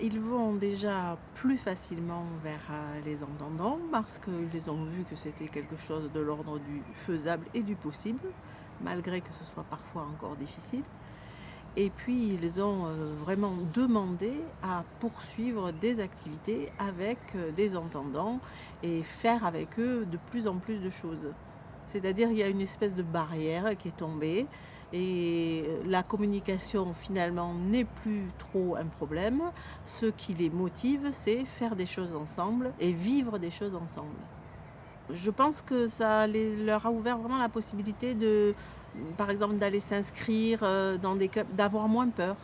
Ils vont déjà plus facilement vers, les entendants parce qu'ils ont vu que c'était quelque chose de l'ordre du faisable et du possible, malgré que ce soit parfois encore difficile. Et puis ils ont, vraiment demandé à poursuivre des activités avec, des entendants et faire avec eux de plus en plus de choses. C'est-à-dire, il y a une espèce de barrière qui est tombée et la communication finalement n'est plus trop un problème. Ce qui les motive, c'est faire des choses ensemble et vivre des choses ensemble. Je pense que ça leur a ouvert vraiment la possibilité de, par exemple, d'aller s'inscrire, dans des clubs, d'avoir moins peur,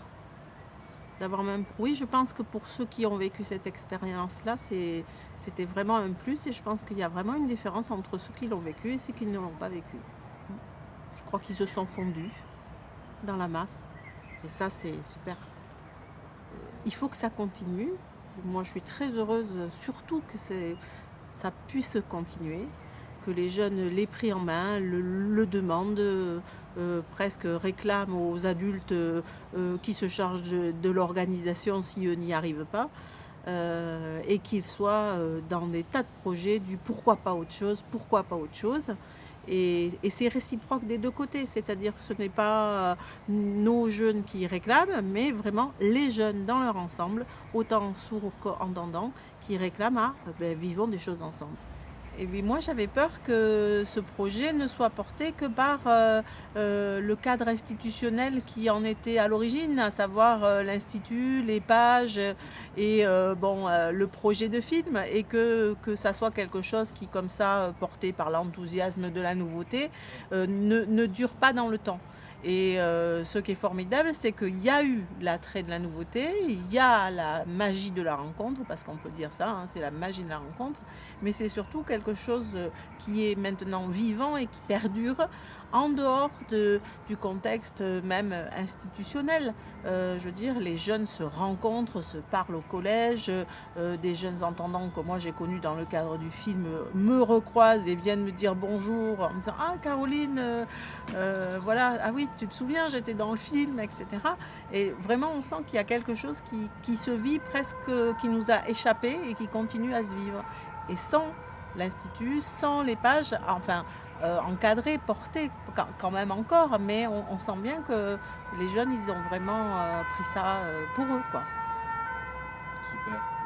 oui, je pense que pour ceux qui ont vécu cette expérience-là, c'était vraiment un plus et je pense qu'il y a vraiment une différence entre ceux qui l'ont vécu et ceux qui ne l'ont pas vécu. Mmh. Je crois qu'ils se sont fondus dans la masse et ça, c'est super. Il faut que ça continue. Moi, je suis très heureuse, surtout que ça puisse continuer, que les jeunes l'aient pris en main, le demandent, presque réclament aux adultes, qui se chargent de l'organisation si eux n'y arrivent pas, et qu'ils soient, dans des tas de projets du «pourquoi pas autre chose? Pourquoi pas autre chose?» Et c'est réciproque des 2 côtés, c'est-à-dire que ce n'est pas, nos jeunes qui réclament, mais vraiment les jeunes dans leur ensemble, autant sourds qu'entendants, qui réclament vivons des choses ensemble. Et puis moi, j'avais peur que ce projet ne soit porté que par, le cadre institutionnel qui en était à l'origine, à savoir, l'institut, les pages, et le projet de film et que ça soit quelque chose qui comme ça, porté par l'enthousiasme de la nouveauté, ne dure pas dans le temps. Et ce qui est formidable, c'est qu'il y a eu l'attrait de la nouveauté, il y a la magie de la rencontre, parce qu'on peut dire ça, hein, c'est la magie de la rencontre, mais c'est surtout quelque chose, qui est maintenant vivant et qui perdure en dehors du contexte, même institutionnel. Je veux dire, les jeunes se rencontrent, se parlent au collège, des jeunes entendants que moi j'ai connus dans le cadre du film, me recroisent et viennent me dire bonjour en me disant: «Ah Caroline, voilà, ah oui, tu te souviens, j'étais dans le film», et cetera. Et vraiment, on sent qu'il y a quelque chose qui se vit presque, qui nous a échappé et qui continue à se vivre. Et sans l'institut, sans les pages, enfin, encadrées, portées, quand même encore, mais on sent bien que les jeunes, ils ont vraiment, pris ça, pour eux, quoi. Super.